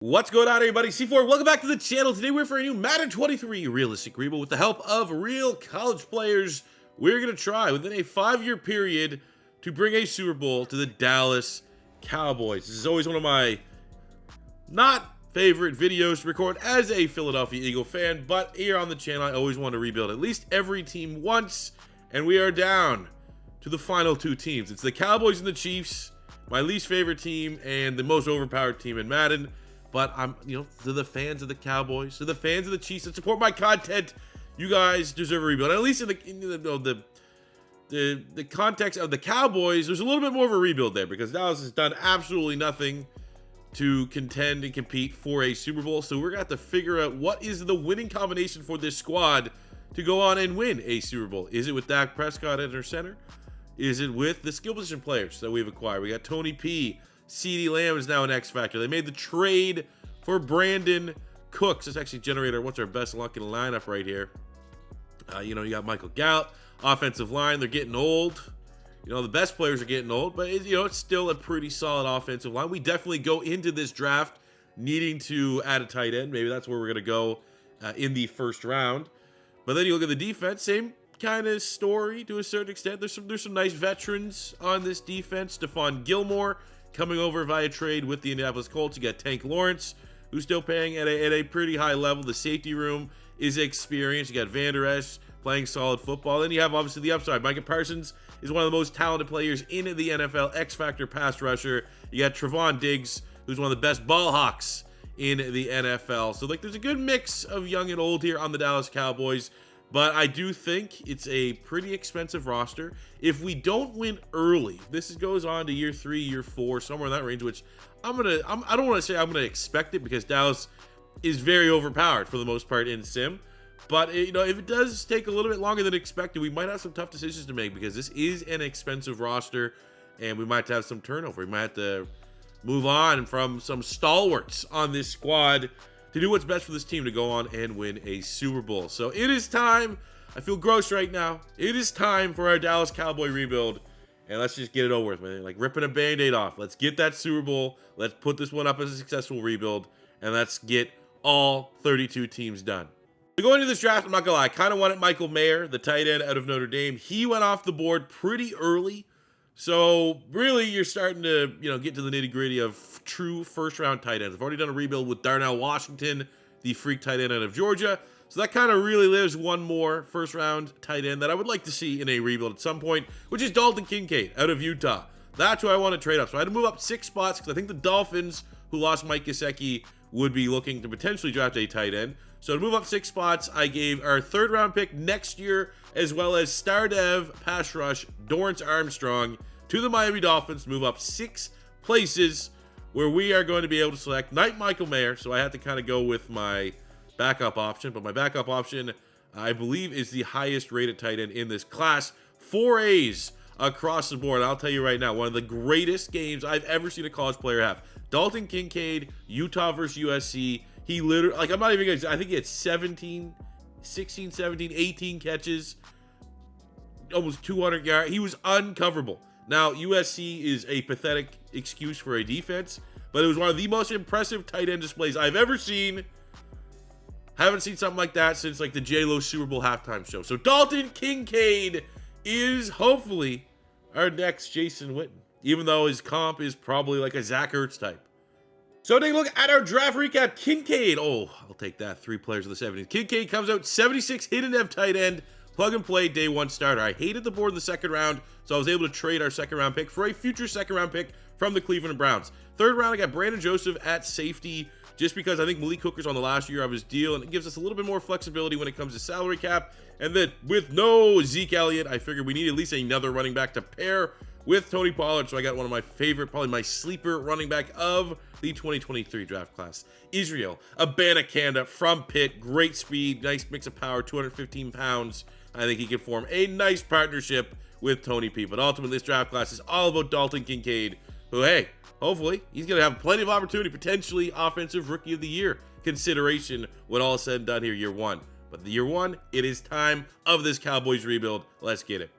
What's going on, everybody? C4, welcome back to the channel. Today we're for a new Madden 23 realistic rebuild with the help of real college players. We're going to try within a 5-year period to bring a Super Bowl to the Dallas Cowboys. This is always one of my not favorite videos to record as a Philadelphia Eagle fan, but here on the channel I always want to rebuild at least every team once, and we are down to the final two teams. It's the Cowboys and the Chiefs, my least favorite team and the most overpowered team in Madden. But I'm, to the fans of the Cowboys, to the fans of the Chiefs that support my content, you guys deserve a rebuild. And at least in the context of the Cowboys, there's a little bit more of a rebuild there because Dallas has done absolutely nothing to contend and compete for a Super Bowl. So we're gonna have to figure out what is the winning combination for this squad to go on and win a Super Bowl. Is it with Dak Prescott at our center? Is it with the skill position players that we've acquired? We got Tony P. CeeDee Lamb is now an X factor. They made the trade for Brandon Cooks. Let's actually generate what's our best luck in the lineup right here. You got Michael Gallup, offensive line. They're getting old. The best players are getting old, but it's still a pretty solid offensive line. We definitely go into this draft needing to add a tight end. Maybe that's where we're gonna go in the first round. But then you look at the defense, same kind of story to a certain extent. There's some nice veterans on this defense. Stephon Gilmore coming over via trade with the Indianapolis Colts. You got Tank Lawrence, who's still paying at a pretty high level. The safety room is experienced. You got Van Der Esch playing solid football. Then you have obviously the upside. Micah Parsons is one of the most talented players in the NFL, X-Factor pass rusher. You got Trevon Diggs, who's one of the best ball hawks in the NFL. So there's a good mix of young and old here on the Dallas Cowboys. But I do think it's a pretty expensive roster. If we don't win early, this goes on to year 3, year 4, somewhere in that range, which I don't want to say I'm going to expect it because Dallas is very overpowered for the most part in sim. But, if it does take a little bit longer than expected, we might have some tough decisions to make because this is an expensive roster and we might have some turnover. We might have to move on from some stalwarts on this squad to do what's best for this team to go on and win a Super Bowl. So it is time. I feel gross right now. It is time for our Dallas Cowboy rebuild. And let's just get it over with, man. Like ripping a Band-Aid off. Let's get that Super Bowl. Let's put this one up as a successful rebuild. And let's get all 32 teams done. Going into this draft, I'm not going to lie. I kind of wanted Michael Mayer, the tight end out of Notre Dame. He went off the board pretty early. So really, you're starting to, get to the nitty-gritty of true first-round tight ends. I've already done a rebuild with Darnell Washington, the freak tight end out of Georgia. So that kind of really lives one more first-round tight end that I would like to see in a rebuild at some point, which is Dalton Kincaid out of Utah. That's who I want to trade up. So I had to move up 6 spots because I think the Dolphins, who lost Mike Gesicki, would be looking to potentially draft a tight end. So to move up 6 spots, I gave our 3rd-round pick next year, as well as star dev pass rush Dorrance Armstrong to the Miami Dolphins to move up 6 places where we are going to be able to select Michael Mayer. So I had to kind of go with my backup option, but my backup option, I believe, is the highest rated tight end in this class. 4 A's across the board. I'll tell you right now, one of the greatest games I've ever seen a college player have. Dalton Kincaid, Utah versus USC. He literally, I'm not even going to, I think he had 16, 17, 18 catches, almost 200 yards. He was uncoverable. Now, USC is a pathetic excuse for a defense, but it was one of the most impressive tight end displays I've ever seen. Haven't seen something like that since the J-Lo Super Bowl halftime show. So Dalton Kincaid is hopefully our next Jason Witten, even though his comp is probably like a Zach Ertz type. So take a look at our draft recap. Kincaid, I'll take that. 3 players of the 70s. Kincaid comes out 76 hidden dev tight end. Plug and play day 1 starter. I hated the board in the 2nd round, so I was able to trade our 2nd round pick for a future 2nd round pick from the Cleveland Browns. 3rd round, I got Brandon Joseph at safety, just because I think Malik Hooker's on the last year of his deal, and it gives us a little bit more flexibility when it comes to salary cap. And then with no Zeke Elliott, I figured we need at least another running back to pair with Tony Pollard. So I got one of my favorite, probably my sleeper running back of the 2023 draft class, Israel Abanikanda from Pitt. Great speed, nice mix of power, 215 pounds. I think he can form a nice partnership with Tony P. But ultimately, this draft class is all about Dalton Kincaid, who, hey, hopefully, he's going to have plenty of opportunity, potentially Offensive Rookie of the Year consideration when all is said and done here, year 1. But the year 1, it is time of this Cowboys rebuild. Let's get it.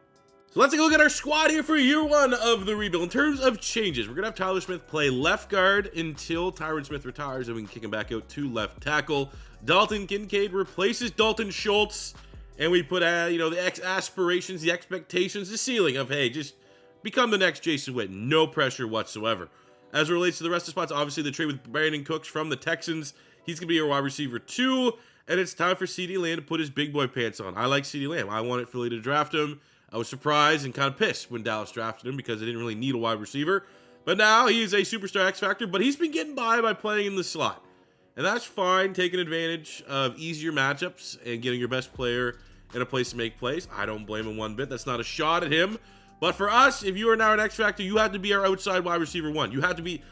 So let's take a look at our squad here for year one of the rebuild. In terms of changes, we're going to have Tyler Smith play left guard until Tyron Smith retires, and we can kick him back out to left tackle. Dalton Kincaid replaces Dalton Schultz, and we put, the aspirations, the expectations, the ceiling of, hey, just become the next Jason Witten. No pressure whatsoever. As it relates to the rest of the spots, obviously the trade with Brandon Cooks from the Texans. He's going to be our wide receiver 2, and it's time for CeeDee Lamb to put his big boy pants on. I like CeeDee Lamb. I wanted Philly to draft him. I was surprised and kind of pissed when Dallas drafted him because they didn't really need a wide receiver. But now he is a superstar X Factor, but he's been getting by playing in the slot. And that's fine, taking advantage of easier matchups and getting your best player in a place to make plays. I don't blame him one bit. That's not a shot at him. But for us, if you are now an X Factor, you have to be our outside wide receiver 1. You have to be,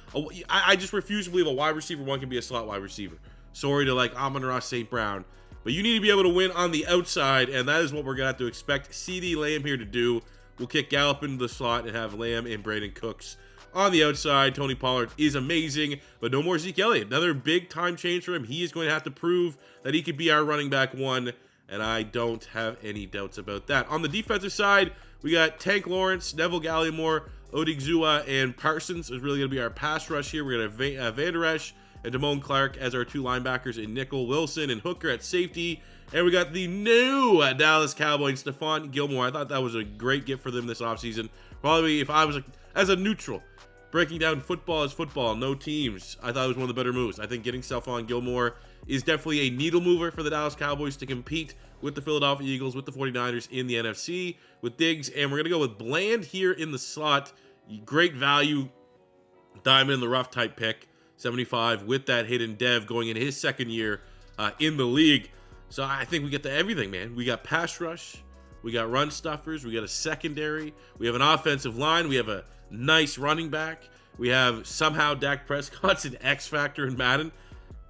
I just refuse to believe a wide receiver 1 can be a slot wide receiver. Sorry to Amon-Ra St. Brown. But you need to be able to win on the outside, and that is what we're going to have to expect CeeDee Lamb here to do. We'll kick Gallup into the slot and have Lamb and Brandon Cooks on the outside. Tony Pollard is amazing, but no more Zeke Elliott. Another big time change for him. He is going to have to prove that he could be our running back 1, and I don't have any doubts about that. On the defensive side, we got Tank Lawrence, Neville Gallimore, Odigizua, and Parsons is really going to be our pass rush here. We're going to have Van Der Esch and Damone Clark as our 2 linebackers in nickel, Wilson and Hooker at safety. And we got the new Dallas Cowboy, Stephon Gilmore. I thought that was a great gift for them this offseason. Probably if I was, as a neutral, breaking down football as football, no teams, I thought it was one of the better moves. I think getting Stephon Gilmore is definitely a needle mover for the Dallas Cowboys to compete with the Philadelphia Eagles, with the 49ers in the NFC, with Diggs. And we're going to go with Bland here in the slot. Great value, diamond in the rough type pick. 75 with that hidden dev going in his second year in the league. So I think we get to everything, man. We got pass rush, we got run stuffers, we got a secondary, we have an offensive line, we have a nice running back, we have somehow Dak Prescott's an X factor in Madden.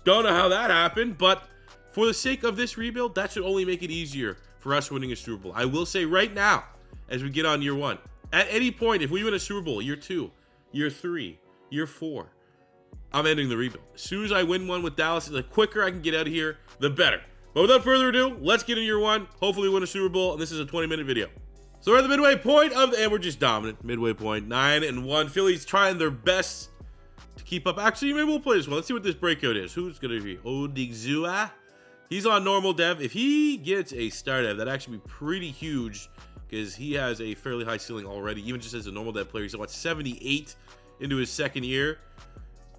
Don't know how that happened, but for the sake of this rebuild, that should only make it easier for us winning a Super Bowl. I will say right now, as we get on year 1, at any point, if we win a Super Bowl, year 2, year 3, year 4, I'm ending the rebuild. As soon as I win one with Dallas, the quicker I can get out of here, the better. But without further ado, let's get into year 1. Hopefully win a Super Bowl, and this is a 20-minute video. So we're at the midway point and we're just dominant. Midway point, 9-1. Philly's trying their best to keep up. Actually, maybe we'll play this one. Let's see what this breakout is. Who's going to be? Odigizua. He's on normal dev. If he gets a star dev, that'd actually be pretty huge because he has a fairly high ceiling already, even just as a normal dev player. He's at 78 into his second year.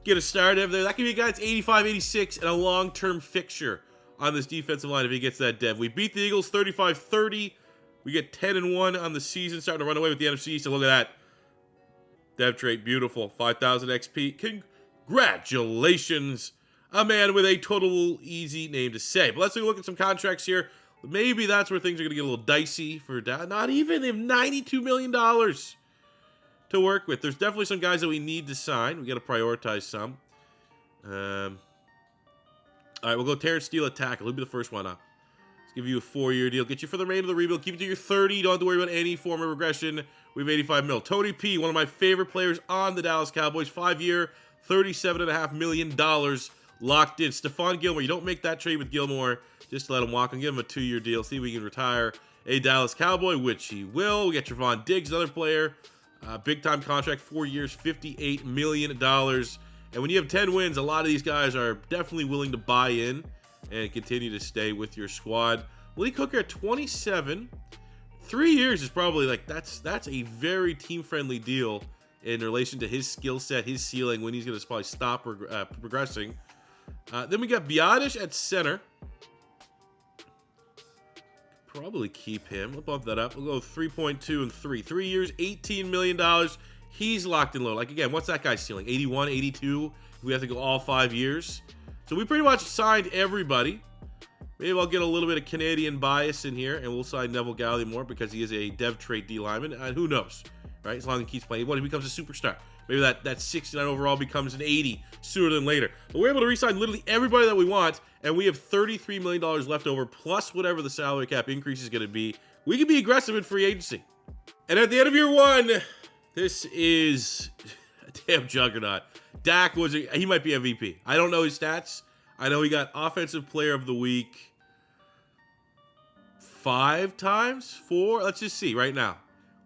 Get a star dev there. That could be a guy that's 85, 86, and a long-term fixture on this defensive line if he gets that dev. We beat the Eagles 35-30. We get 10-1 on the season, starting to run away with the NFC. So look at that. Dev trait, beautiful. 5,000 XP. Congratulations. A man with a total easy name to say. But let's take a look at some contracts here. Maybe that's where things are going to get a little dicey for Dallas. Not even. They have $92 million to work with. There's definitely some guys that we need to sign. We got to prioritize some. All right, we'll go Terrence Steele at tackle. He'll be the first one up. Let's give you a 4-year deal. Get you for the reign of the rebuild. Keep it to your 30. You don't have to worry about any form of regression. We have 85 mil. Tony P, one of my favorite players on the Dallas Cowboys. 5-year, $37.5 million locked in. Stephon Gilmore, you don't make that trade with Gilmore. Just let him walk and give him a 2-year deal. See if we can retire a Dallas Cowboy, which he will. We got Trevon Diggs, another player. Big time contract, 4 years, $58 million. And when you have 10 wins, a lot of these guys are definitely willing to buy in and continue to stay with your squad. Malik Hooker at 27. 3 years is probably that's a very team-friendly deal in relation to his skill set, his ceiling, when he's going to probably stop progressing. Then we got Biotish at center. Probably keep him. We'll bump that up. We'll go 3.2 and 3. 3 years, $18 million. He's locked in low. Again, what's that guy's ceiling? 81, 82? If we have to go all 5 years. So we pretty much signed everybody. Maybe I'll get a little bit of Canadian bias in here, and we'll sign Neville Gallimore because he is a dev trait D lineman. And who knows, right? As long as he keeps playing. What if he becomes a superstar? Maybe that 69 overall becomes an 80 sooner than later. But we're able to re-sign literally everybody that we want, and we have $33 million left over, plus whatever the salary cap increase is going to be. We can be aggressive in free agency. And at the end of year 1, this is a damn juggernaut. Dak he might be MVP. I don't know his stats. I know he got Offensive Player of the Week 5 times? 4? Let's just see right now.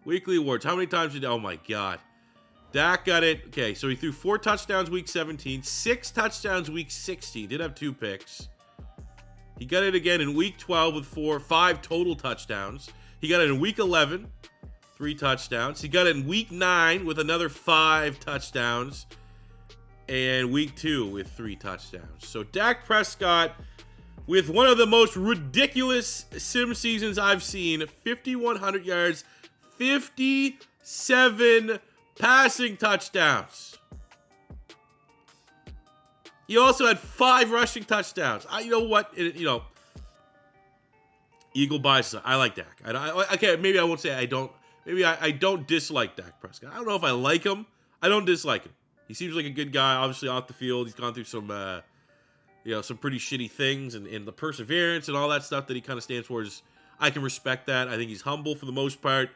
Weekly awards. How many times did... Oh, my God. Dak got it. Okay, so he threw 4 touchdowns week 17, 6 touchdowns week 16. Did have 2 picks. He got it again in week 12 with 5 total touchdowns. He got it in week 11, 3 touchdowns. He got it in week 9 with another 5 touchdowns. And week 2 with 3 touchdowns. So Dak Prescott with one of the most ridiculous sim seasons I've seen. 5,100 yards, 57 passing touchdowns. He also had 5 rushing touchdowns. You know what? Eagle bias. I like Dak. Okay, maybe I won't say I don't. Maybe I don't dislike Dak Prescott. I don't know if I like him. I don't dislike him. He seems like a good guy. Obviously, off the field, he's gone through some, some pretty shitty things, and the perseverance and all that stuff that he kind of stands for is. I can respect that. I think he's humble for the most part.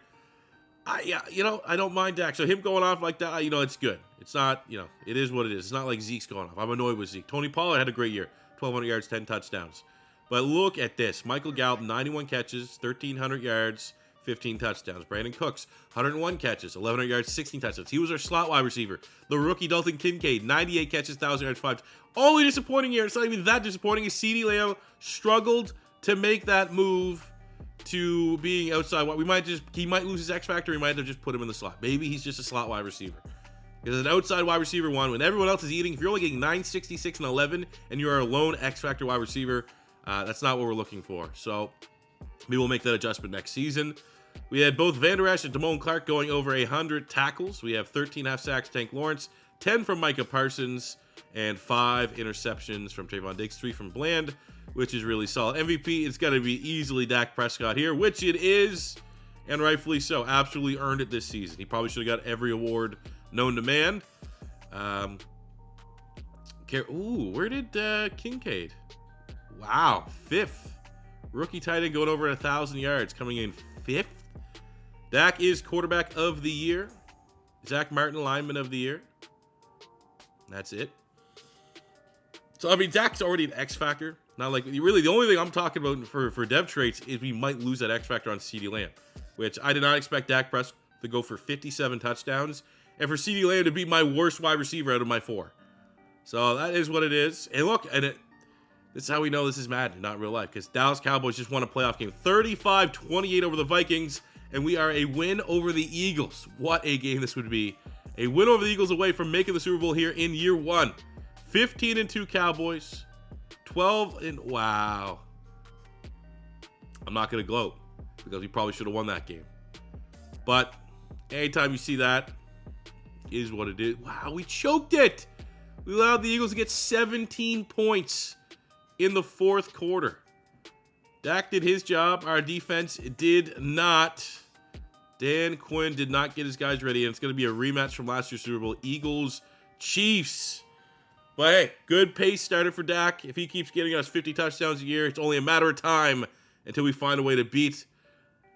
I don't mind Dak. So him going off like that, it's good. It's not, it is what it is. It's not like Zeke's going off. I'm annoyed with Zeke. Tony Pollard had a great year. 1,200 yards, 10 touchdowns. But look at this. Michael Gallup, 91 catches, 1,300 yards, 15 touchdowns. Brandon Cooks, 101 catches, 1,100 yards, 16 touchdowns. He was our slot wide receiver. The rookie Dalton Kincaid, 98 catches, 1,000 yards, 5. Only disappointing year. It's not even that disappointing. Is CeeDee Lamb struggled to make that move to being outside. He might lose his X factor. He might have just put him in the slot. Maybe he's just a slot wide receiver. Because an outside wide receiver one, when everyone else is eating, if you're only getting 966 and 11, and you're a lone X factor wide receiver, that's not what we're looking for. So maybe we'll make that adjustment next season. We had both Van Der Esch and Damone Clark going over 100 tackles. We have 13 half sacks, Tank Lawrence, 10 from Micah Parsons, and 5 interceptions from Trayvon Diggs, 3 from Bland, which is really solid. MVP, it's got to be easily Dak Prescott here, which it is, and rightfully so. Absolutely earned it this season. He probably should have got every award known to man. Where did Kincaid? Wow, 5th. Rookie tight end going over 1,000 yards, coming in 5th. Dak is quarterback of the year. Zach Martin, lineman of the year. That's it. So, Dak's already an X factor. Not like, really, the only thing I'm talking about for dev traits is we might lose that X factor on CeeDee Lamb, which I did not expect Dak Prescott to go for 57 touchdowns and for CeeDee Lamb to be my worst wide receiver out of my 4. So that is what it is. And look, this is how we know this is Madden, not real life, because Dallas Cowboys just won a playoff game, 35-28 over the Vikings, and we are a win over the Eagles. What a game this would be. A win over the Eagles away from making the Super Bowl here in year 1. 15-2 Cowboys. 12 and wow. I'm not going to gloat because we probably should have won that game. But anytime you see that, is what it is. Wow, we choked it. We allowed the Eagles to get 17 points in the 4th quarter. Dak did his job. Our defense did not. Dan Quinn did not get his guys ready, and it's going to be a rematch from last year's Super Bowl. Eagles, Chiefs. But hey, good pace started for Dak. If he keeps getting us 50 touchdowns a year, it's only a matter of time until we find a way to beat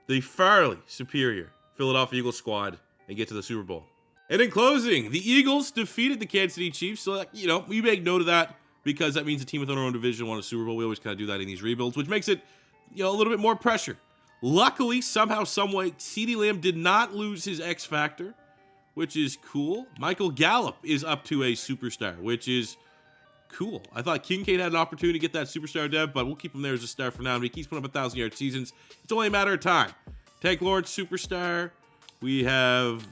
the fairly superior Philadelphia Eagles squad and get to the Super Bowl. And in closing, the Eagles defeated the Kansas City Chiefs. So, we make note of that because that means the team within our own division won a Super Bowl. We always kind of do that in these rebuilds, which makes it, a little bit more pressure. Luckily, somehow, someway, CeeDee Lamb did not lose his X factor, which is cool. Michael Gallup is up to a superstar, which is cool. I thought Kincaid had an opportunity to get that superstar dev, but we'll keep him there as a star for now. And he keeps putting up 1,000-yard seasons. It's only a matter of time. Tank Lawrence, superstar. We have,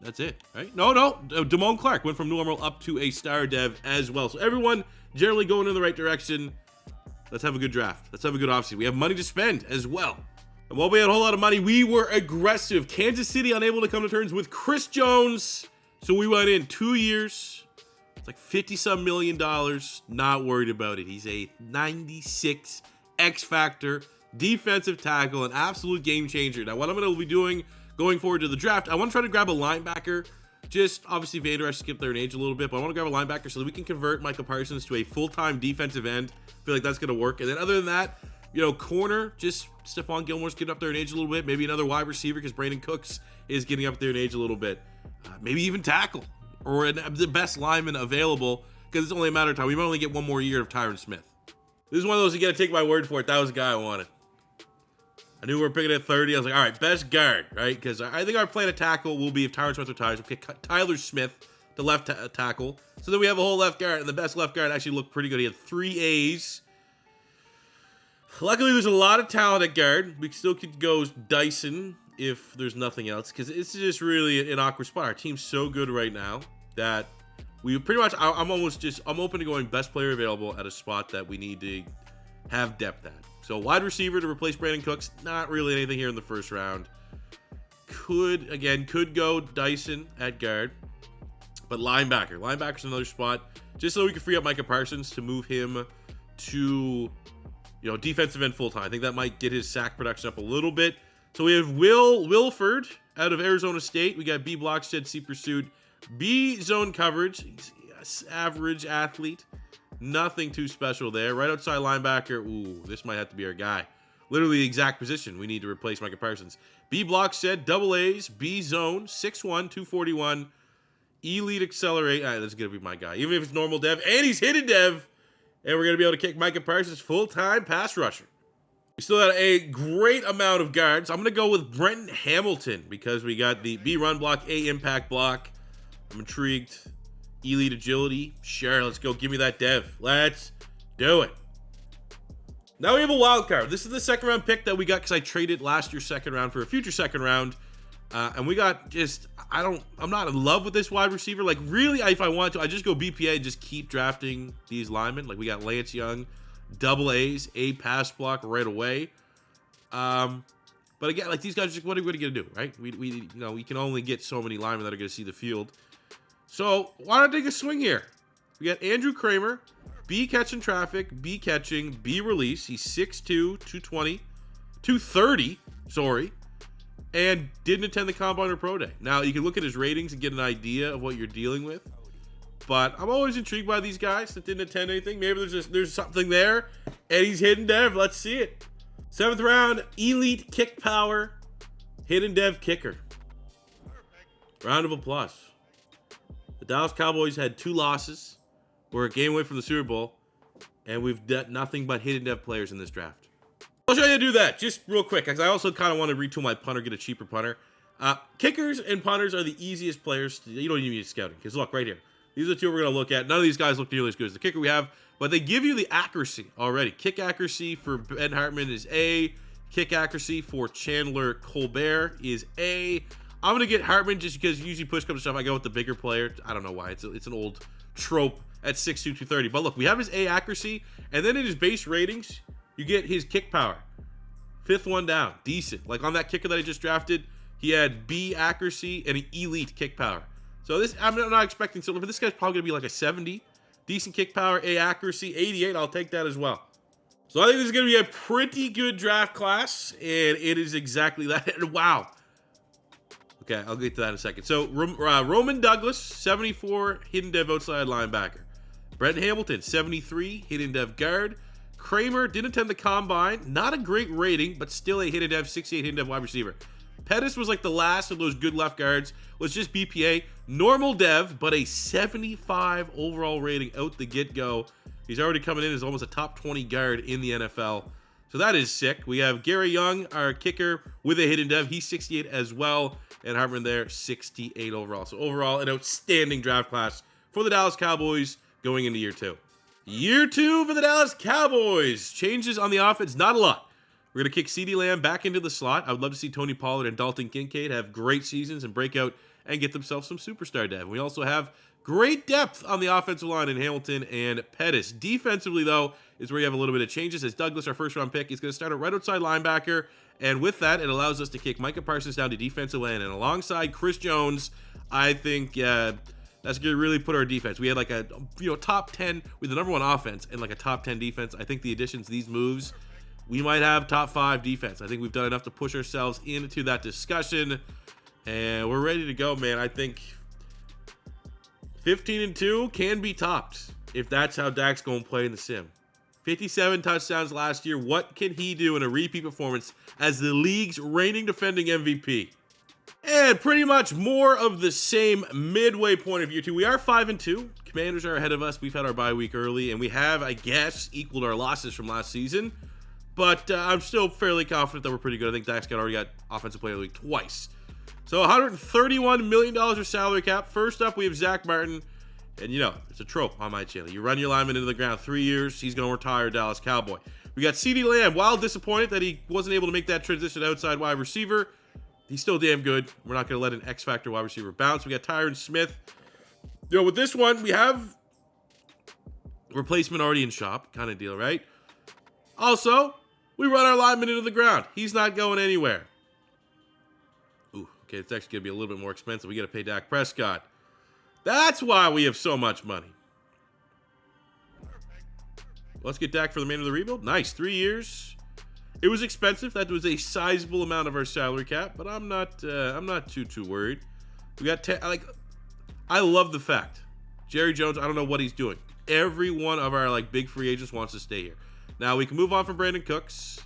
that's it, right? No. Damone Clark went from normal up to a star dev as well. So everyone generally going in the right direction. Let's have a good draft. Let's have a good offseason. We have money to spend as well. And while we had a whole lot of money, we were aggressive. Kansas City unable to come to terms with Chris Jones. So we went in 2 years. It's like $50-some million. Not worried about it. He's a 96 X factor defensive tackle, an absolute game changer. Now, what I'm going to be doing going forward to the draft, I want to try to grab a linebacker. Just obviously Van Der Esch skipped their age a little bit, but I want to grab a linebacker so that we can convert Micah Parsons to a full-time defensive end. I feel like that's going to work. And then other than that, corner, just Stephon Gilmore's getting up there in age a little bit. Maybe another wide receiver because Brandon Cooks is getting up there in age a little bit. Maybe even tackle or the best lineman available because it's only a matter of time. We might only get one more year of Tyron Smith. This is one of those you got to take my word for it. That was the guy I wanted. I knew we were picking at 30. I was like, all right, best guard, right? Because I think our plan of tackle will be if Tyron Smith retires, we'll kick Tyler Smith to left tackle. So then we have a whole left guard, and the best left guard actually looked pretty good. He had 3 A's. Luckily, there's a lot of talent at guard. We still could go Dyson if there's nothing else, because it's just really an awkward spot. Our team's so good right now that we pretty much, I'm open to going best player available at a spot that we need to have depth at. So wide receiver to replace Brandon Cooks, not really anything here in the first round. Could go Dyson at guard, but linebacker's another spot, just so we can free up Micah Parsons to move him to, defensive end full time. I think that might get his sack production up a little bit. So we have Will Wilford out of Arizona State. We got B Blockstead, C Pursuit, B zone coverage. He's average athlete. Nothing too special there. Right outside linebacker. Ooh, this might have to be our guy. Literally the exact position we need to replace Micah Parsons. B Blockstead, double A's, B zone, 6'1", 241. Elite accelerate. All right, that's going to be my guy. Even if it's normal dev. And he's hidden dev. And we're going to be able to kick Micah Parsons full-time pass rusher. We still had a great amount of guards. I'm going to go with Brenton Hamilton because we got the B run block, A impact block. I'm intrigued. Elite agility. Sure, let's go. Give me that dev. Let's do it. Now we have a wild card. This is the second round pick that we got because I traded last year's second round for a future second round. And we got I'm not in love with this wide receiver. Like, really, if I want to, I just go BPA and just keep drafting these linemen. Like, we got Lance Young, double A's, A pass block right away. But again, like, these guys, what are we going to do, right? We can only get so many linemen that are going to see the field. So, why not take a swing here? We got Andrew Kramer, B catching traffic, B catching, B release. He's 6'2", 230, and didn't attend the Combine or Pro Day. Now, you can look at his ratings and get an idea of what you're dealing with. But I'm always intrigued by these guys that didn't attend anything. Maybe there's something there, and he's hidden dev. Let's see it. 7th round, elite kick power, hidden dev kicker. Round of applause. The Dallas Cowboys had 2 losses. We're a game away from the Super Bowl, and we've done nothing but hidden dev players in this draft. I'll show you how to do that just real quick, because I also kind of want to retool my punter, get a cheaper punter. Kickers and punters are the easiest players. You don't even need scouting, because look, right here. These are the 2 we're going to look at. None of these guys look nearly as good as the kicker we have, but they give you the accuracy already. Kick accuracy for Ben Hartman is A. Kick accuracy for Chandler Colbert is A. I'm going to get Hartman just because usually push comes to shove, I go with the bigger player. I don't know why. It's an old trope at 6'2", 230. But look, we have his A accuracy, and then in his base ratings, you get his kick power. 5th one down. Decent. Like on that kicker that I just drafted, he had B accuracy and an elite kick power. So this, I'm not expecting silver, but this guy's probably going to be like a 70. Decent kick power, A accuracy, 88. I'll take that as well. So I think this is going to be a pretty good draft class, and it is exactly that. Wow. Okay, I'll get to that in a second. So Roman Douglas, 74, hidden dev outside linebacker. Brenton Hamilton, 73, hidden dev guard. Kramer didn't attend the Combine. Not a great rating, but still a hidden dev, 68 hidden dev wide receiver. Pettis was like the last of those good left guards. Was just BPA. Normal dev, but a 75 overall rating out the get-go. He's already coming in as almost a top 20 guard in the NFL. So that is sick. We have Gary Young, our kicker, with a hidden dev. He's 68 as well. And Hartman there, 68 overall. So overall, an outstanding draft class for the Dallas Cowboys going into year 2. Year 2 for the Dallas Cowboys. Changes on the offense, not a lot. We're going to kick CeeDee Lamb back into the slot. I would love to see Tony Pollard and Dalton Kincaid have great seasons and break out and get themselves some superstar dev. We also have great depth on the offensive line in Hamilton and Pettis. Defensively, though, is where you have a little bit of changes. As Douglas, our first-round pick, is going to start at right outside linebacker. And with that, it allows us to kick Micah Parsons down to defensive end. And alongside Chris Jones, I think that's going to really put our defense. We had like a top 10 with the number 1 offense and like a top 10 defense. I think the additions, these moves, we might have top 5 defense. I think we've done enough to push ourselves into that discussion. And we're ready to go, man. I think 15-2 can be topped if that's how Dak's going to play in the sim. 57 touchdowns last year. What can he do in a repeat performance as the league's reigning defending MVP? And pretty much more of the same midway point of year 2. We are 5-2. Commanders are ahead of us. We've had our bye week early, and we have, I guess, equaled our losses from last season. but I'm still fairly confident that we're pretty good. I think Dak's already got Offensive Player of the Week twice. So $131 million of salary cap. First up, we have Zach Martin. And you know, it's a trope on my channel. You run your lineman into the ground 3 years, he's going to retire, Dallas Cowboy. We got CeeDee Lamb. While disappointed that he wasn't able to make that transition outside wide receiver, he's still damn good. We're not going to let an X-Factor wide receiver bounce. We got Tyron Smith. You know, with this one, we have replacement already in shop kind of deal, right? Also, we run our lineman into the ground. He's not going anywhere. Ooh, okay, it's actually going to be a little bit more expensive. We got to pay Dak Prescott. That's why we have so much money. Let's get Dak for the man of the rebuild. Nice, 3 years. It was expensive. That was a sizable amount of our salary cap, but I'm not too worried. We got I love the fact Jerry Jones. I don't know what he's doing. Every one of our big free agents wants to stay here. Now we can move on from Brandon Cooks.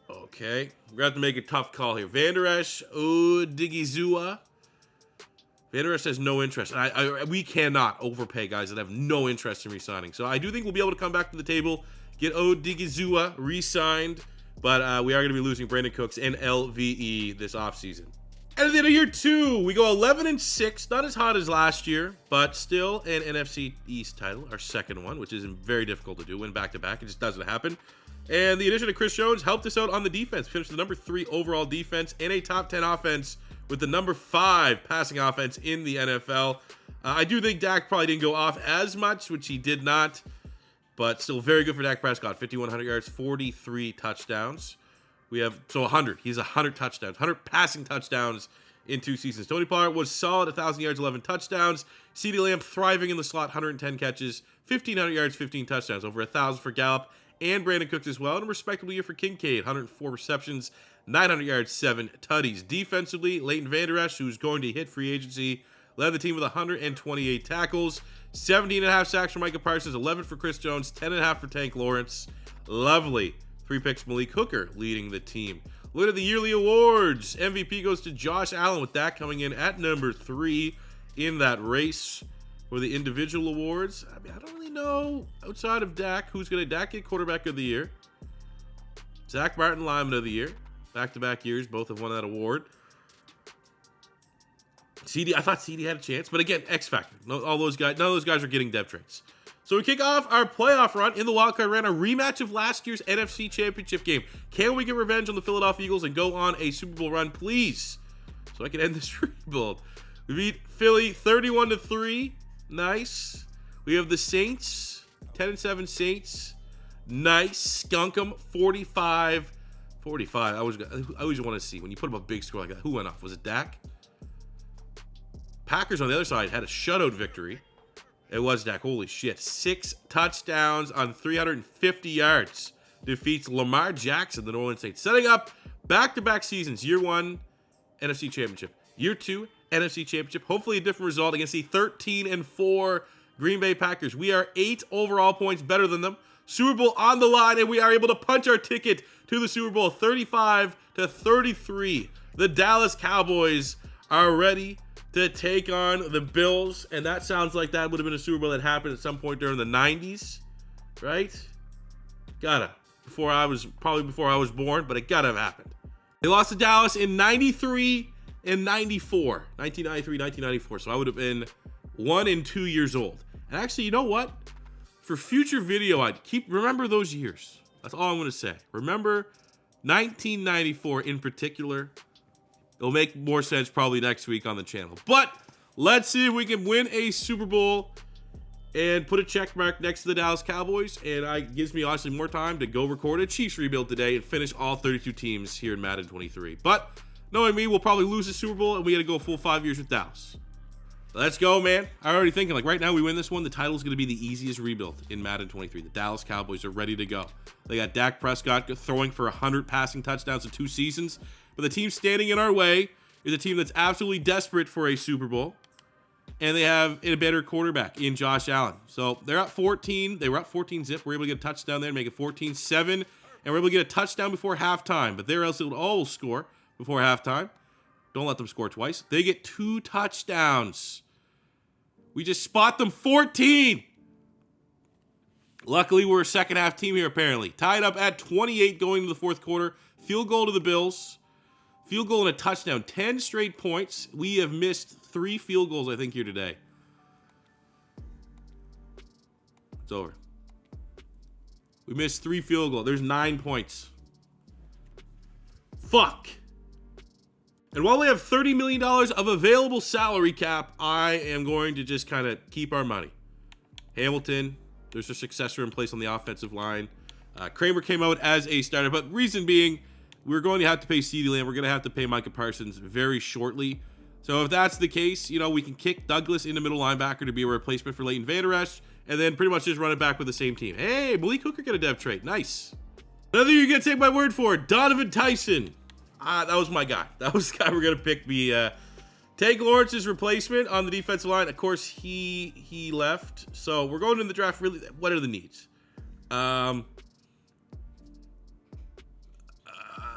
Okay, we're going to have to make a tough call here. Vander Esch Odigizua. Vander Esch has no interest. We cannot overpay guys that have no interest in re-signing. So I do think we'll be able to come back to the table, get Odigizua re-signed, but we are going to be losing Brandon Cooks and LVE this offseason. And at the end of year 2, we go 11-6. Not as hot as last year, but still an NFC East title, our second one, which is very difficult to do. Win back-to-back. It just doesn't happen. And the addition of Chris Jones helped us out on the defense. Finished the number 3 overall defense and a top 10 offense with the number 5 passing offense in the NFL. I do think Dak probably didn't go off as much, which he did not, but still very good for Dak Prescott. 5,100 yards, 43 touchdowns. We have, 100. He's 100 touchdowns, 100 passing touchdowns in 2 seasons. Tony Pollard was solid, 1,000 yards, 11 touchdowns. CeeDee Lamb thriving in the slot, 110 catches, 1,500 yards, 15 touchdowns. Over 1,000 for Gallup and Brandon Cooks as well. And a respectable year for Kincaid, 104 receptions, 900 yards, 7 tutties. Defensively, Leighton Vander Esch, who's going to hit free agency, led the team with 128 tackles, 17.5 sacks for Micah Parsons, 11 for Chris Jones, 10.5 for Tank Lawrence. Lovely. 3 picks, Malik Hooker leading the team. Look at the yearly awards. MVP goes to Josh Allen, with Dak coming in at number 3 in that race. For the individual awards, I mean, I don't really know outside of Dak who's going to get quarterback of the year. Zach Martin, lineman of the year. Back-to-back years, both have won that award. CeeDee, I thought CeeDee had a chance, but again, X Factor. None of those guys are getting depth traits. So we kick off our playoff run in the wildcard round, a rematch of last year's NFC Championship game. Can we get revenge on the Philadelphia Eagles and go on a Super Bowl run, please? So I can end this rebuild. We beat Philly 31-3. Nice. We have the Saints, 10-7 Saints. Nice. Skunk 'em, 45. I always want to see when you put up a big score like that. Who went off? Was it Dak? Packers on the other side had a shutout victory. It was Dak. Holy shit. 6 touchdowns on 350 yards. Defeats Lamar Jackson, the New Orleans Saints. Setting up back-to-back seasons. Year 1, NFC Championship. Year 2, NFC Championship. Hopefully a different result against the 13-4 Green Bay Packers. We are 8 overall points better than them. Super Bowl on the line, and we are able to punch our ticket to the Super Bowl 35-33. The Dallas Cowboys are ready to take on the Bills, and that sounds like that would have been a Super Bowl that happened at some point during the 90s, right? Gotta. Probably before I was born, but it gotta have happened. They lost to Dallas in 93 and 94. 1993, 1994. So I would have been 1 and 2 years old. And actually, you know what? For future video, remember those years. That's all I'm going to say. Remember 1994 in particular. It'll make more sense probably next week on the channel. But let's see if we can win a Super Bowl and put a check mark next to the Dallas Cowboys. And it gives me honestly more time to go record a Chiefs rebuild today and finish all 32 teams here in Madden 23. But knowing me, we'll probably lose the Super Bowl and we got to go full 5 years with Dallas. Let's go, man. I'm already thinking, right now we win this one, the title's going to be the easiest rebuild in Madden 23. The Dallas Cowboys are ready to go. They got Dak Prescott throwing for 100 passing touchdowns in 2 seasons. But the team standing in our way is a team that's absolutely desperate for a Super Bowl. And they have a better quarterback in Josh Allen. So they're up 14. They were up 14-zip. We're able to get a touchdown there and make it 14-7. And we're able to get a touchdown before halftime. But they're else all will score before halftime. Don't let them score twice. They get 2 touchdowns. We just spot them 14. Luckily, we're a second half team here, apparently. Tied up at 28 going into the fourth quarter. Field goal to the Bills. Field goal and a touchdown. 10 straight points. We have missed 3 field goals, I think, here today. It's over. We missed 3 field goals. There's 9 points. Fuck. And while we have $30 million of available salary cap, I am going to just kind of keep our money. Hamilton, there's a successor in place on the offensive line. Kramer came out as a starter, but reason being, we're going to have to pay CeeDee Lamb. We're going to have to pay Micah Parsons very shortly. So if that's the case, you know, we can kick Douglas into middle linebacker to be a replacement for Leighton Vander Esch, and then pretty much just run it back with the same team. Hey, Malik Hooker get a dev trade. Nice. Another you're going to take my word for it, Donovan Tyson. That was my guy. That was the guy we're going to pick. Take Lawrence's replacement on the defensive line. Of course, he left. So we're going in the draft. Really, what are the needs?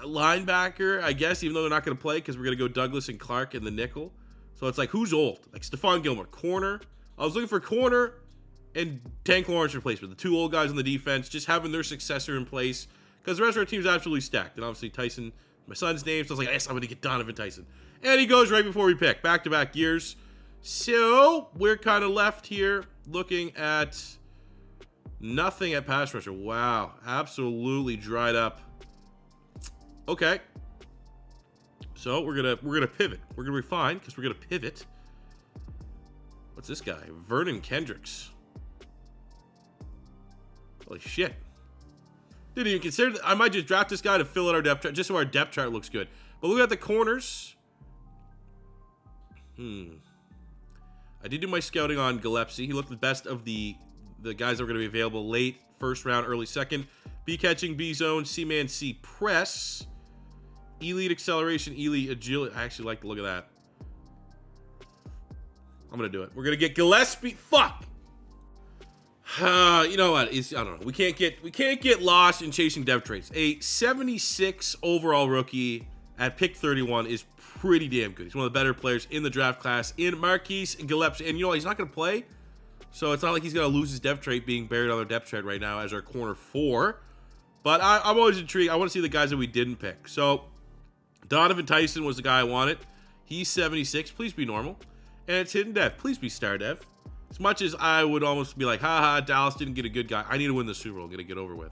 Linebacker, I guess, even though they're not going to play because we're going to go Douglas and Clark in the nickel. So it's like, who's old? Like Stephon Gilmore. Corner. I was looking for corner and Tank Lawrence replacement. The 2 old guys on the defense, just having their successor in place because the rest of our team is absolutely stacked. And obviously Tyson, my son's name, so I was like, yes, I'm going to get Donovan Tyson. And he goes right before we pick. Back-to-back years. So we're kind of left here looking at nothing at pass rusher. Wow. Absolutely dried up. Okay. So we're gonna pivot. We're gonna be fine because we're gonna pivot. What's this guy? Vernon Kendricks. Holy shit. Didn't even consider that. I might just draft this guy to fill out our depth chart, just so our depth chart looks good. But look at the corners. I did do my scouting on Gillespie. He looked the best of the guys that were going to be available late first round, early second. B catching, B zone, C man, C press. Elite acceleration, elite agility. I actually like the look of that. I'm going to do it. We're going to get Gillespie. Fuck. You know what? I don't know. We can't get lost in chasing dev trades. A 76 overall rookie at pick 31 is pretty damn good. He's one of the better players in the draft class in Marquise Gillespie. And you know what? He's not going to play. So it's not like he's going to lose his depth trait being buried on their depth chart right now as our corner 4. But I'm always intrigued. I want to see the guys that we didn't pick. So Donovan Tyson was the guy I wanted. He's 76. Please be normal. And it's hidden dev. Please be star dev. As much as I would almost be like, haha, Dallas didn't get a good guy. I need to win the Super Bowl. I'm going to get over with.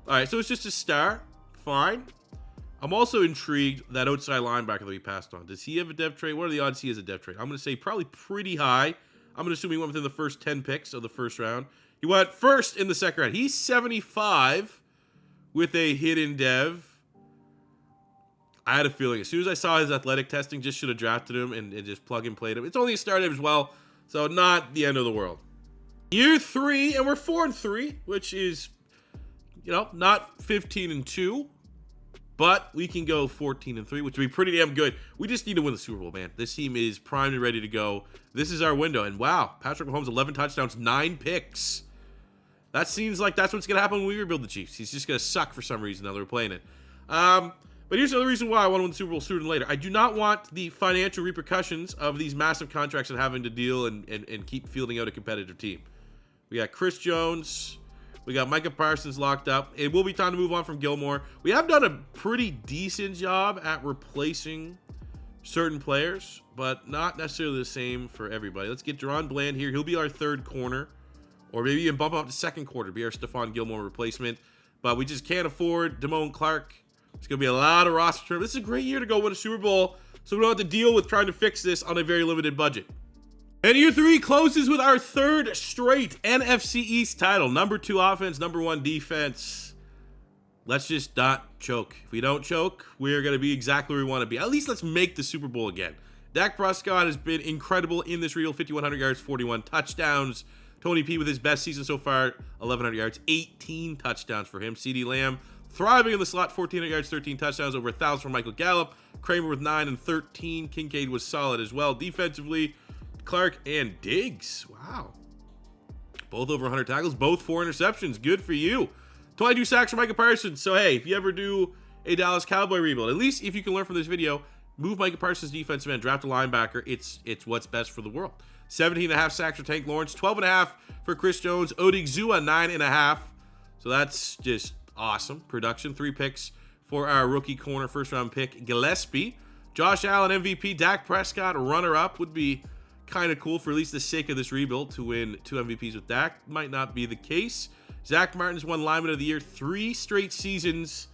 All right, so it's just a star. Fine. I'm also intrigued that outside linebacker that we passed on. Does he have a dev trait? What are the odds he has a dev trait? I'm going to say probably pretty high. I'm going to assume he went within the first 10 picks of the first round. He went first in the second round. He's 75 with a hidden dev. I had a feeling as soon as I saw his athletic testing, just should have drafted him and just plug and played him. It's only a star dev as well, so not the end of the world. Year 3, and we're 4-3, which is, you know, not 15-2. But we can go 14-3, which would be pretty damn good. We just need to win the Super Bowl, man. This team is primed and ready to go. This is our window. And wow, Patrick Mahomes, 11 touchdowns, 9 picks. That seems like that's what's going to happen when we rebuild the Chiefs. He's just going to suck for some reason now that we're playing it. But here's another reason why I want to win the Super Bowl sooner than later. I do not want the financial repercussions of these massive contracts and having to deal and keep fielding out a competitive team. We got Chris Jones. We got Micah Parsons locked up. It will be time to move on from Gilmore. We have done a pretty decent job at replacing certain players, but not necessarily the same for everybody. Let's get Deron Bland here. He'll be our 3rd corner, or maybe even bump up to 2nd quarter, be our Stephon Gilmore replacement. But we just can't afford Damone Clark. It's going to be a lot of roster turn. This is a great year to go win a Super Bowl, so we don't have to deal with trying to fix this on a very limited budget. And year 3 closes with our 3rd straight NFC East title. Number 2 offense, number 1 defense. Let's just not choke. If we don't choke, we're going to be exactly where we want to be. At least let's make the Super Bowl again. Dak Prescott has been incredible in this reel. 5,100 yards, 41 touchdowns. Tony P with his best season so far, 1,100 yards, 18 touchdowns for him. CeeDee Lamb thriving in the slot, 1,400 yards, 13 touchdowns, over 1,000 for Michael Gallup. Kramer with 9 and 13. Kincaid was solid as well. Defensively, Clark and Diggs. Wow. Both over 100 tackles, both 4 interceptions. Good for you. 22 sacks for Micah Parsons. So, hey, if you ever do a Dallas Cowboy rebuild, at least if you can learn from this video, move Micah Parsons defensive end, draft a linebacker. It's what's best for the world. 17.5 sacks for Tank Lawrence, 12.5 for Chris Jones, Odigizua 9.5. So that's just awesome production. 3 picks for our rookie corner, first-round pick Gillespie. Josh Allen MVP, Dak Prescott runner-up. Would be kind of cool for at least the sake of this rebuild to win 2 MVPs with Dak. Might not be the case. Zach Martin's won Lineman of the Year 3 straight seasons.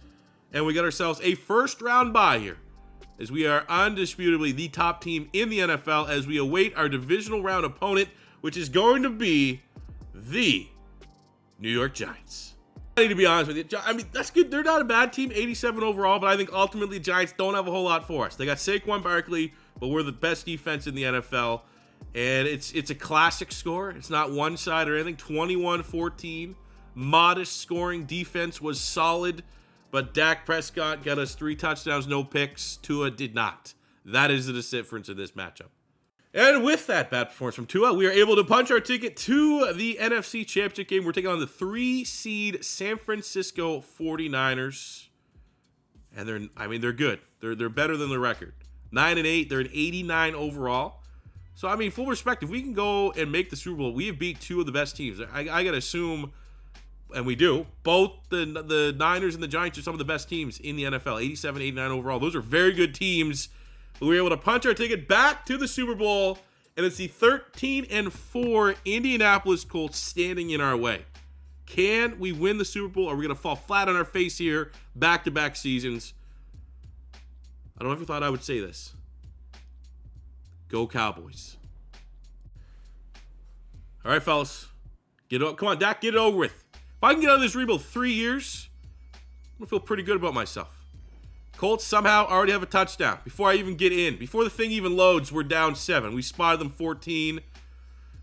And we got ourselves a first-round bye here, as we are undisputably the top team in the NFL as we await our divisional round opponent, which is going to be the New York Giants. I need to be honest with you. I mean, that's good. They're not a bad team, 87 overall, but I think ultimately the Giants don't have a whole lot for us. They got Saquon Barkley, but we're the best defense in the NFL. And it's a classic score. It's not one side or anything. 21-14. Modest scoring. Defense was solid. But Dak Prescott got us 3 touchdowns, no picks. Tua did not. That is the difference in this matchup. And with that bad performance from Tua, we are able to punch our ticket to the NFC Championship game. We're taking on the 3-seed San Francisco 49ers. And they're good. They're better than the record. 9-8. They're an 89 overall. So, I mean, full respect. If we can go and make the Super Bowl, we have beat 2 of the best teams. I got to assume, and we do, both the Niners and the Giants are some of the best teams in the NFL. 87, 89 overall. Those are very good teams. We were able to punch our ticket back to the Super Bowl, and it's the 13-4 Indianapolis Colts standing in our way. Can we win the Super Bowl, or are we going to fall flat on our face here, back-to-back seasons? I don't know if you thought I would say this. Go Cowboys. All right, fellas. Come on, Dak, get it over with. If I can get out of this rebuild 3 years, I'm going to feel pretty good about myself. Colts somehow already have a touchdown. Before I even get in, before the thing even loads, we're down 7. We spotted them 14.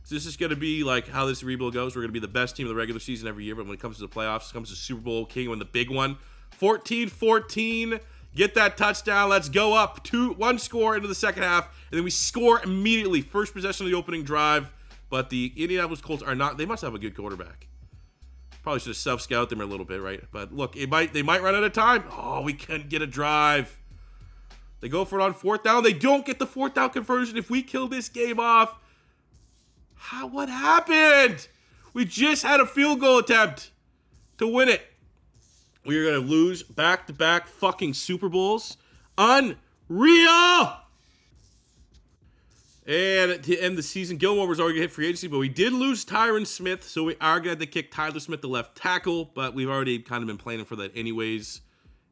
So this is going to be like how this rebuild goes. We're going to be the best team of the regular season every year, but when it comes to the playoffs, it comes to Super Bowl King, win the big one. 14-14. Get that touchdown. Let's go up 1 score into the second half, and then we score immediately. First possession of the opening drive, but the Indianapolis Colts are not. They must have a good quarterback. Probably should have self-scout them a little bit, right? But look, they might run out of time. Oh, we couldn't get a drive. They go for it on 4th down. They don't get the 4th down conversion. If we kill this game off, what happened? We just had a field goal attempt to win it. We are going to lose back-to-back fucking Super Bowls. Unreal! And to end the season, Gilmore was already going to hit free agency, but we did lose Tyron Smith, so we are going to have to kick Tyler Smith, the left tackle, but we've already kind of been planning for that anyways.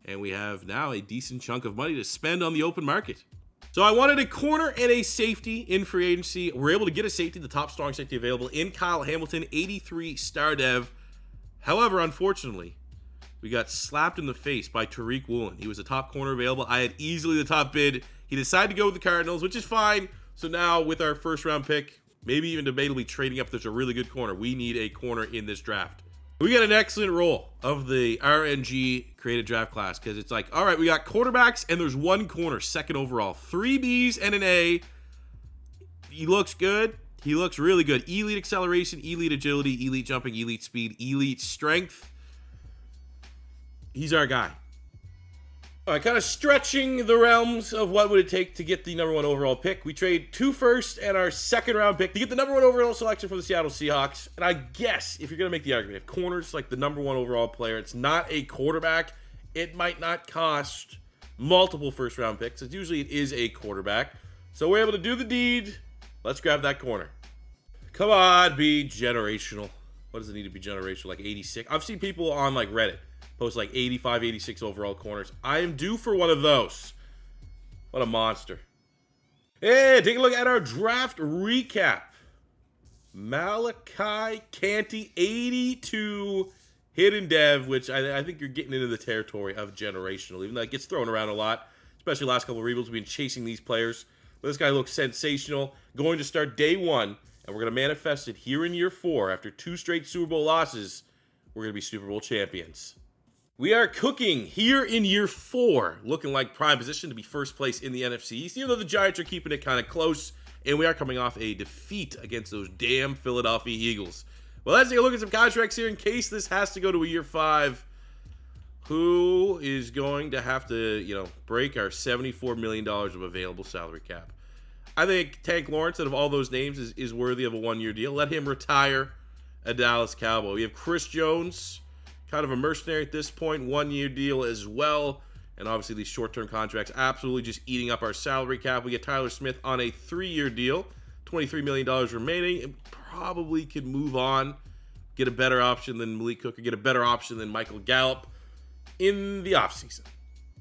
And we have now a decent chunk of money to spend on the open market. So I wanted a corner and a safety in free agency. We're able to get a safety, the top strong safety available, in Kyle Hamilton, 83 star dev. However, unfortunately, we got slapped in the face by Tariq Woolen. He was the top corner available. I had easily the top bid. He decided to go with the Cardinals, which is fine. So now with our first round pick, maybe even debatably trading up, there's a really good corner. We need a corner in this draft. We got an excellent roll of the RNG created draft class because it's like, all right, we got quarterbacks and there's 1 corner, 2nd overall. 3 Bs and an A. He looks good. He looks really good. Elite acceleration, elite agility, elite jumping, elite speed, elite strength. He's our guy. All right, kind of stretching the realms of what would it take to get the number 1 overall pick. We trade 2 firsts and our 2nd round pick to get the number 1 overall selection for the Seattle Seahawks. And I guess if you're going to make the argument, if corner's like the number 1 overall player, it's not a quarterback, it might not cost multiple first round picks. It's usually it is a quarterback. So we're able to do the deed. Let's grab that corner. Come on, be generational. What does it need to be generational? Like 86? I've seen people on like Reddit post like 85, 86 overall corners. I am due for one of those. What a monster. Hey, take a look at our draft recap. Malachi Canty, 82 hidden dev, which I think you're getting into the territory of generational, even though it gets thrown around a lot, especially the last couple of rebuilds. We've been chasing these players. But this guy looks sensational. Going to start day 1, and we're going to manifest it here in year 4. After 2 straight Super Bowl losses, we're going to be Super Bowl champions. We are cooking here in year 4, looking like prime position to be first place in the NFC East, even though the Giants are keeping it kind of close, and we are coming off a defeat against those damn Philadelphia Eagles. Well, let's take a look at some contracts here in case this has to go to a year 5. Who is going to have to, break our $74 million of available salary cap? I think Tank Lawrence, out of all those names, is worthy of a one-year deal. Let him retire a Dallas Cowboy. We have Chris Jones, kind of a mercenary at this point, one-year deal as well. And obviously these short-term contracts absolutely just eating up our salary cap. We get Tyler Smith on a 3-year deal, $23 million remaining. And probably could move on, get a better option than Malik Cook, or get a better option than Michael Gallup in the offseason.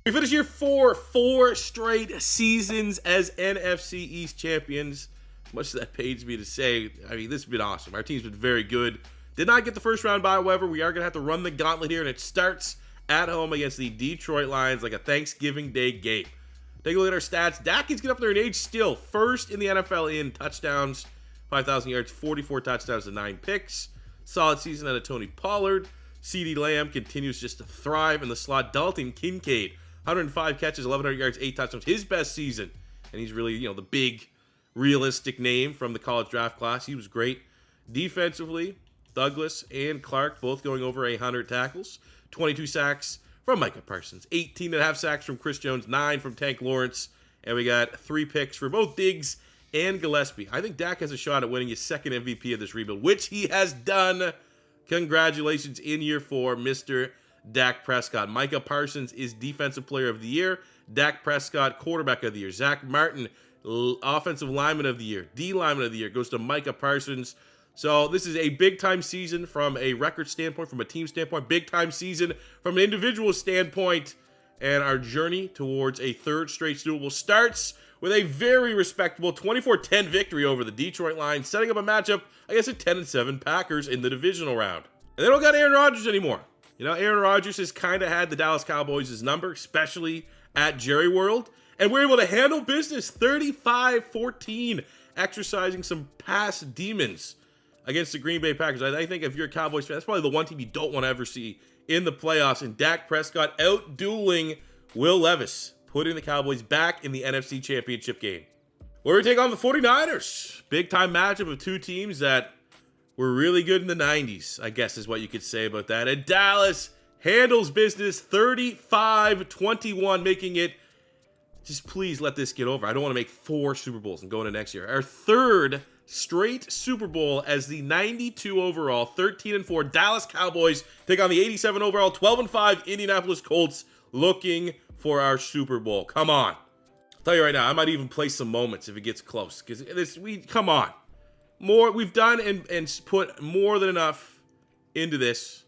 We finish year 4 straight seasons as NFC East champions. As much as that pains me to say, I mean, this has been awesome. Our team's been very good. Did not get the first round bye, however. We are going to have to run the gauntlet here, and it starts at home against the Detroit Lions like a Thanksgiving Day game. Take a look at our stats. Dak is getting up there in age still. First in the NFL in touchdowns, 5,000 yards, 44 touchdowns to 9 picks. Solid season out of Tony Pollard. CeeDee Lamb continues just to thrive in the slot. Dalton Kincaid, 105 catches, 1,100 yards, 8 touchdowns. His best season. And he's really, the big, realistic name from the college draft class. He was great. Defensively, Douglas and Clark both going over 100 tackles. 22 sacks from Micah Parsons. 18.5 sacks from Chris Jones. 9 from Tank Lawrence. And we got 3 picks for both Diggs and Gillespie. I think Dak has a shot at winning his second MVP of this rebuild, which he has done. Congratulations in year 4, Mr. Dak Prescott. Micah Parsons is Defensive Player of the Year. Dak Prescott, Quarterback of the Year. Zach Martin, Offensive Lineman of the Year. D Lineman of the Year goes to Micah Parsons. So this is a big-time season from a record standpoint, from a team standpoint. Big-time season from an individual standpoint. And our journey towards a 3rd straight Super Bowl starts with a very respectable 24-10 victory over the Detroit Lions, setting up a matchup against a 10-7 Packers in the divisional round. And they don't got Aaron Rodgers anymore. Aaron Rodgers has kind of had the Dallas Cowboys' number, especially at Jerry World. And we're able to handle business 35-14, exercising some pass demons against the Green Bay Packers. I think if you're a Cowboys fan, that's probably the one team you don't want to ever see in the playoffs. And Dak Prescott out-dueling Will Levis, putting the Cowboys back in the NFC Championship game. We're going to take on the 49ers. Big-time matchup of two teams that were really good in the 90s, I guess is what you could say about that. And Dallas handles business 35-21, making it, just please let this get over. I don't want to make 4 Super Bowls and go into next year. Our 3rd straight Super Bowl as the 92 overall, 13-4 Dallas Cowboys take on the 87 overall, 12-5 Indianapolis Colts, looking for our Super Bowl. Come on. I'll tell you right now, I might even play some moments if it gets close. Because come on. We've done and put more than enough into this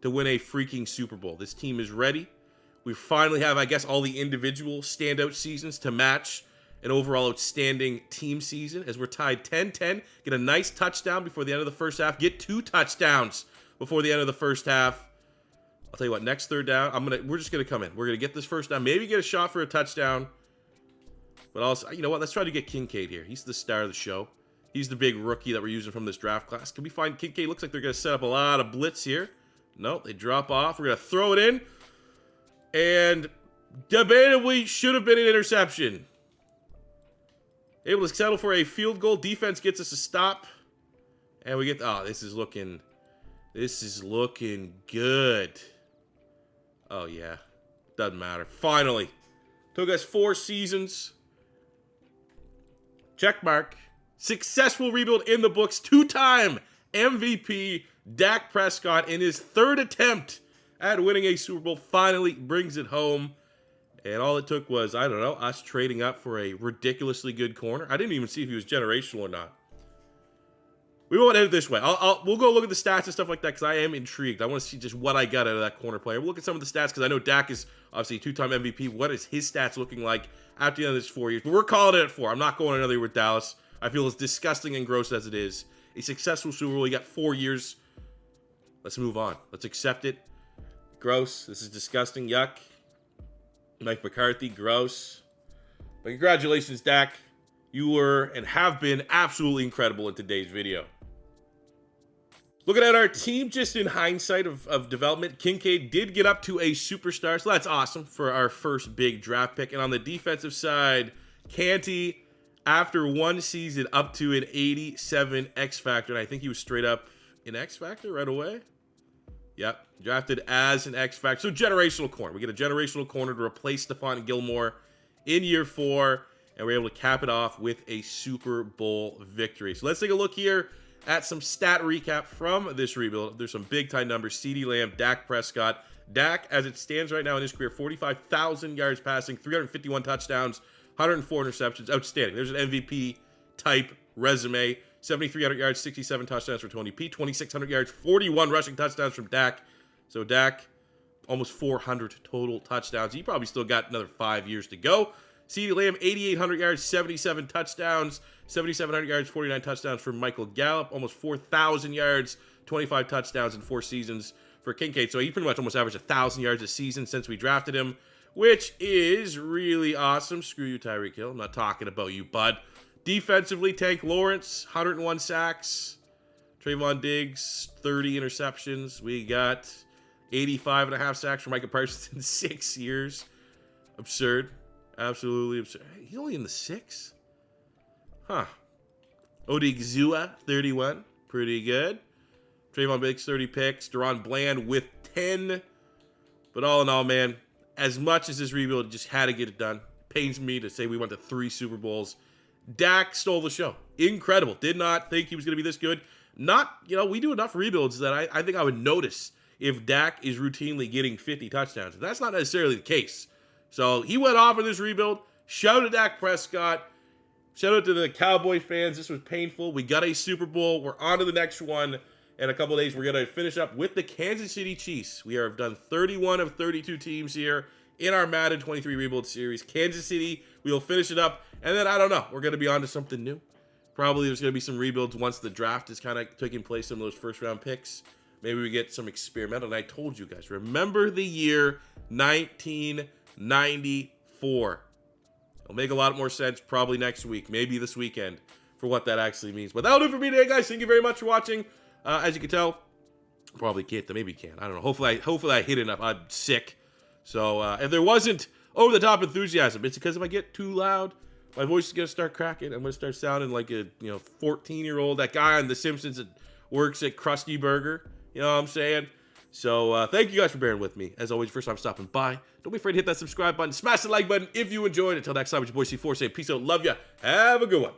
to win a freaking Super Bowl. This team is ready. We finally have, I guess, all the individual standout seasons to match an overall outstanding team season, as we're tied 10-10. Get a nice touchdown before the end of the first half. Get 2 touchdowns before the end of the first half. I'll tell you what, next 3rd down, we're just gonna come in. We're gonna get this first down, maybe get a shot for a touchdown. But also, you know what? Let's try to get Kincaid here. He's the star of the show. He's the big rookie that we're using from this draft class. Can we find Kincaid? Looks like they're gonna set up a lot of blitz here. No, they drop off. We're gonna throw it in. And debatably should have been an interception. Able to settle for a field goal. Defense gets us a stop. And we get, this is looking good. Oh yeah, doesn't matter. Finally, took us 4 seasons. Check mark. Successful rebuild in the books. 2-time MVP Dak Prescott in his 3rd attempt at winning a Super Bowl finally brings it home. And all it took was, I don't know, us trading up for a ridiculously good corner. I didn't even see if he was generational or not. We won't end it this way. We'll go look at the stats and stuff like that because I am intrigued. I want to see just what I got out of that corner player. We'll look at some of the stats because I know Dak is obviously a 2-time MVP. What is his stats looking like after the end of this 4 years? But we're calling it at 4. I'm not going another year with Dallas. I feel as disgusting and gross as it is. A successful Super Bowl. You got 4 years. Let's move on. Let's accept it. Gross. This is disgusting. Yuck. Mike McCarthy, gross. But congratulations, Dak. You were and have been absolutely incredible in today's video. Looking at our team, just in hindsight of development, Kincaid did get up to a superstar, so that's awesome for our first big draft pick. And on the defensive side, Canty, after 1 season, up to an 87 X Factor. And I think he was straight up an X Factor right away. Yep, drafted as an X Factor. So generational corner. We get a generational corner to replace Stephon Gilmore in year 4. and we're able to cap it off with a Super Bowl victory. So let's take a look here at some stat recap from this rebuild. There's some big-time numbers. CeeDee Lamb, Dak Prescott. Dak, as it stands right now in his career, 45,000 yards passing, 351 touchdowns, 104 interceptions. Outstanding. There's an MVP-type resume. 7,300 yards, 67 touchdowns for Tony P. 2,600 yards, 41 rushing touchdowns from Dak. So Dak, almost 400 total touchdowns. He probably still got another 5 years to go. CeeDee Lamb, 8,800 yards, 77 touchdowns, 7,700 yards, 49 touchdowns for Michael Gallup, almost 4,000 yards, 25 touchdowns in 4 seasons for Kincaid. So he pretty much almost averaged 1,000 yards a season since we drafted him, which is really awesome. Screw you, Tyreek Hill. I'm not talking about you, bud. Defensively, Tank Lawrence, 101 sacks. Trayvon Diggs, 30 interceptions. We got 85.5 sacks for Micah Parsons in 6 years. Absurd. Absolutely absurd. He's only in the 6? Huh. Odigizua, 31. Pretty good. Trayvon Diggs, 30 picks. Deron Bland with 10. But all in all, man, as much as this rebuild just had to get it done, pains me to say we went to 3 Super Bowls. Dak stole the show. Incredible. Did not think he was going to be this good. We do enough rebuilds that I think I would notice if Dak is routinely getting 50 touchdowns. That's not necessarily the case. So he went off in this rebuild. Shout out to Dak Prescott. Shout out to the Cowboy fans. This was painful. We got a Super Bowl. We're on to the next one. In a couple of days, we're going to finish up with the Kansas City Chiefs. We have done 31 of 32 teams here in our Madden 23 Rebuild Series. Kansas City, we will finish it up. And then, I don't know, we're going to be on to something new. Probably there's going to be some rebuilds once the draft is kind of taking place, some of those first-round picks. Maybe we get some experimental. And I told you guys, remember the year 1994. It'll make a lot more sense probably next week, maybe this weekend, for what that actually means. But that'll do it for me today, guys. Thank you very much for watching. As you can tell, probably can't, maybe can't. I don't know. Hopefully I hit enough. I'm sick. So if there wasn't over-the-top enthusiasm, it's because if I get too loud, my voice is going to start cracking. I'm going to start sounding like a 14-year-old, that guy on The Simpsons that works at Krusty Burger. You know what I'm saying? So thank you guys for bearing with me. As always, first time stopping by, don't be afraid to hit that subscribe button. Smash the like button if you enjoyed. Until next time, it's your boy C4 saying peace out. Love ya. Have a good one.